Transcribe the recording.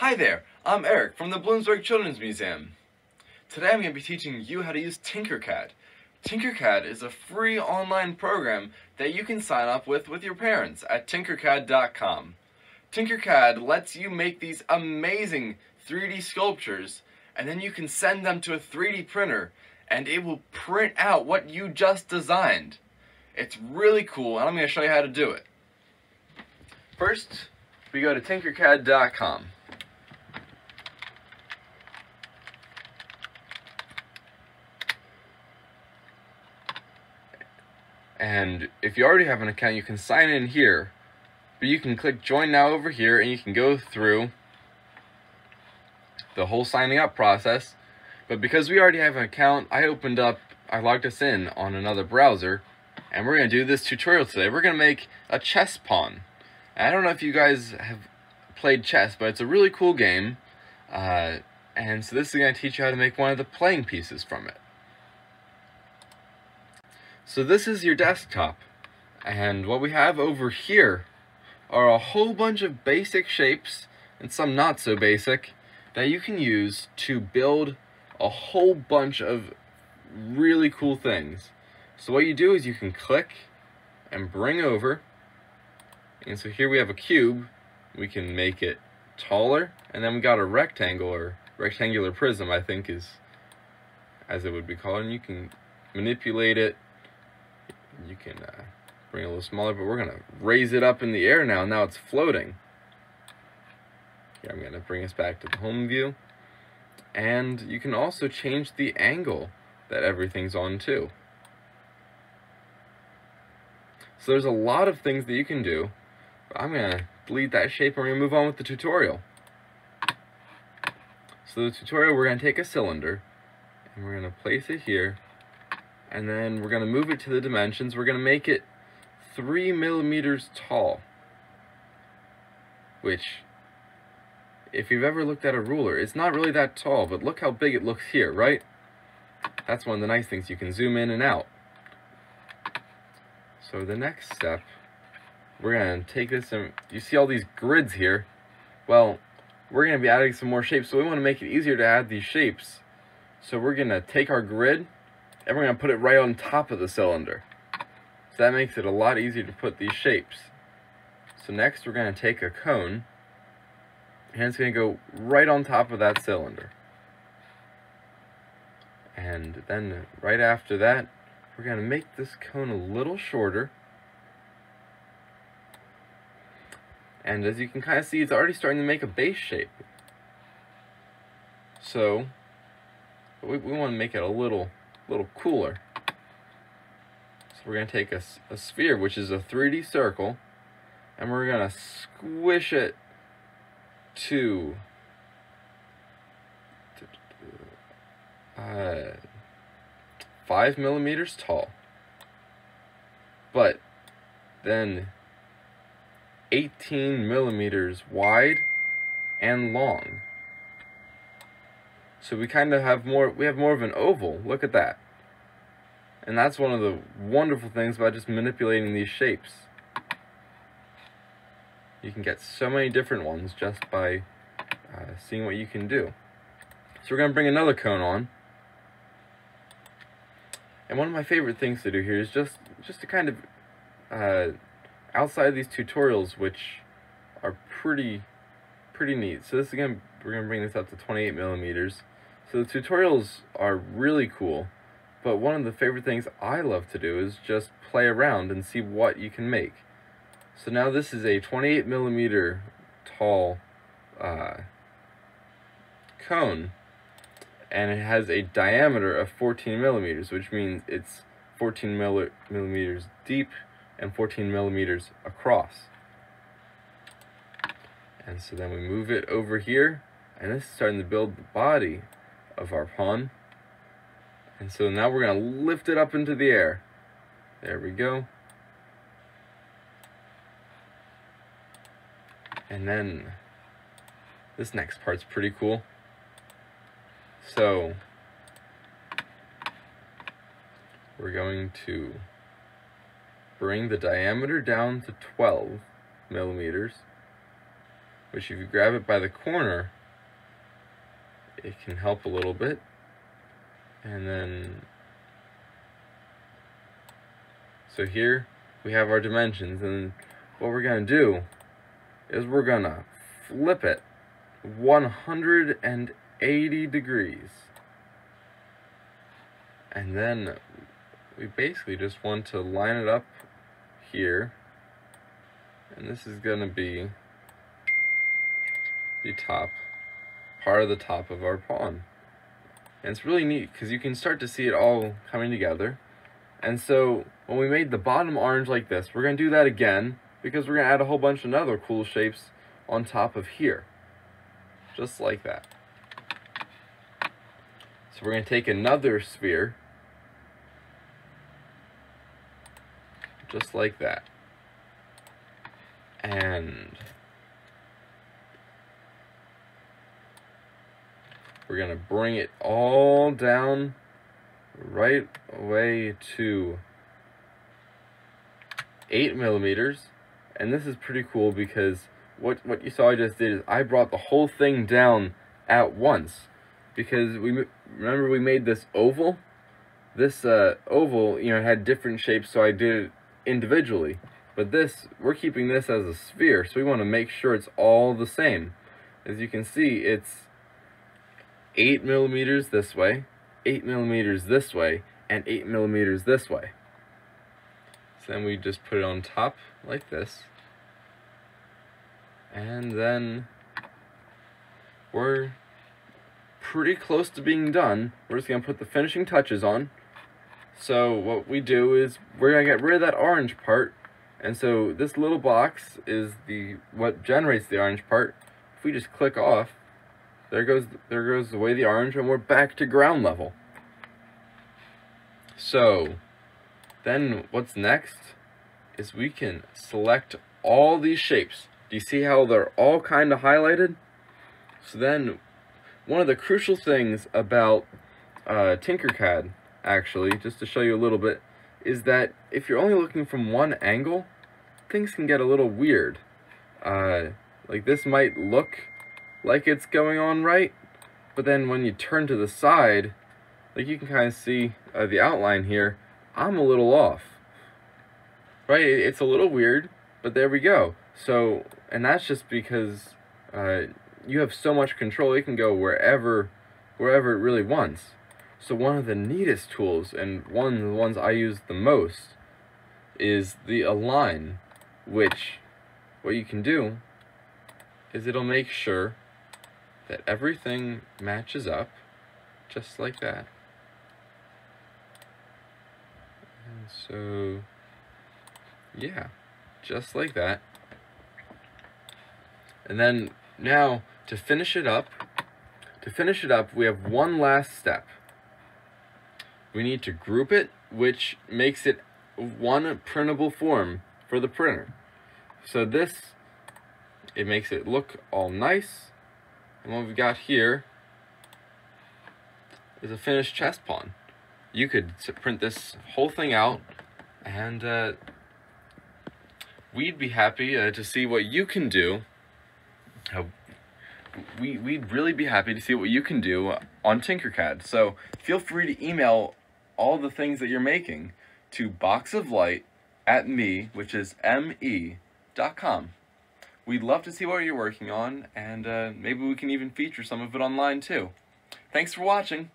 Hi there, I'm Eric from the Bloomsburg Children's Museum. Today I'm going to be teaching you how to use Tinkercad. Tinkercad is a free online program that you can sign up with your parents at tinkercad.com. Tinkercad lets you make these amazing 3D sculptures, and then you can send them to a 3D printer and it will print out what you just designed. It's really cool, and I'm going to show you how to do it. First, we go to tinkercad.com. And if you already have an account, you can sign in here. But you can click Join Now over here, and you can go through the whole signing up process. But because we already have an account, I logged us in on another browser, and we're going to do this tutorial today. We're going to make a chess pawn. And I don't know if you guys have played chess, but it's a really cool game. And so this is going to teach you how to make one of the playing pieces from it. So this is your desktop, and what we have over here are a whole bunch of basic shapes, and some not so basic, that you can use to build a whole bunch of really cool things. So what you do is you can click and bring over, and so here we have a cube. We can make it taller, and then we got a rectangle, or rectangular prism, I think is as it would be called, and you can manipulate it. You can bring it a little smaller, but we're going to raise it up in the air now. Now it's floating. Here, I'm going to bring us back to the home view. And you can also change the angle that everything's on too. So there's a lot of things that you can do. But I'm going to delete that shape and we're going to move on with the tutorial. So the tutorial, we're going to take a cylinder and we're going to place it here. And then we're going to move it to the dimensions. We're going to make it 3 millimeters tall. Which, if you've ever looked at a ruler, it's not really that tall, but look how big it looks here, right? That's one of the nice things. You can zoom in and out. So the next step, we're going to take this and you see all these grids here? Well, we're going to be adding some more shapes, so we want to make it easier to add these shapes. So we're going to take our grid and we're going to put it right on top of the cylinder. So that makes it a lot easier to put these shapes. So next we're going to take a cone, and it's going to go right on top of that cylinder. And then right after that, we're going to make this cone a little shorter. And as you can kind of see, it's already starting to make a base shape. So we want to make it a little cooler. So we're going to take a sphere, which is a 3D circle, and we're going to squish it to 5 millimeters tall, but then 18 millimeters wide and long. So we kind of have more of an oval. Look at that. And that's one of the wonderful things about just manipulating these shapes. You can get so many different ones just by seeing what you can do. So we're going to bring another cone on. And one of my favorite things to do here is just to kind of outside these tutorials, which are pretty neat. So this again, we're going to bring this up to 28 millimeters. So the tutorials are really cool, but one of the favorite things I love to do is just play around and see what you can make. So now this is a 28 millimeter tall cone, and it has a diameter of 14 millimeters, which means it's 14 millimeters deep and 14 millimeters across. And so then we move it over here, and this is starting to build the body of our pawn. And so now we're going to lift it up into the air. There we go. And then this next part's pretty cool. So we're going to bring the diameter down to 12 millimeters, which if you grab it by the corner, it can help a little bit. And then, so here we have our dimensions, and what we're going to do is we're going to flip it 180 degrees. And then we basically just want to line it up here, and this is going to be the top, part of the top of our pawn. And it's really neat because you can start to see it all coming together. And so when we made the bottom orange like this, we're going to do that again because we're going to add a whole bunch of other cool shapes on top of here. Just like that. So we're going to take another sphere, just like that. And we're going to bring it all down right away to 8 millimeters. And this is pretty cool because what you saw I just did is I brought the whole thing down at once. Because remember we made this oval? This oval, you know, had different shapes, so I did it individually. But this, we're keeping this as a sphere, so we want to make sure it's all the same. As you can see, it's 8 millimeters this way, 8 millimeters this way, and 8 millimeters this way. So then we just put it on top like this. And then we're pretty close to being done. We're just going to put the finishing touches on. So what we do is we're going to get rid of that orange part. And so this little box is what generates the orange part. If we just click off, there goes away the orange, and we're back to ground level. So then what's next is we can select all these shapes. Do you see how they're all kind of highlighted? So then one of the crucial things about Tinkercad, actually, just to show you a little bit, is that if you're only looking from one angle, things can get a little weird. Like this might look like it's going on right, but then when you turn to the side, like you can kind of see the outline here, I'm a little off. Right? It's a little weird, but there we go. So, and that's just because you have so much control, it can go wherever it really wants. So one of the neatest tools, and one of the ones I use the most, is the align, which what you can do is it'll make sure that everything matches up just like that. And so, yeah, just like that. And then now to finish it up, we have one last step. We need to group it, which makes it one printable form for the printer. So this, it makes it look all nice. And what we've got here is a finished chess pawn. You could print this whole thing out, and we'd be happy to see what you can do. We'd really be happy to see what you can do on Tinkercad. So feel free to email all the things that you're making to boxoflight@me, which is me.com. We'd love to see what you're working on, and maybe we can even feature some of it online too. Thanks for watching.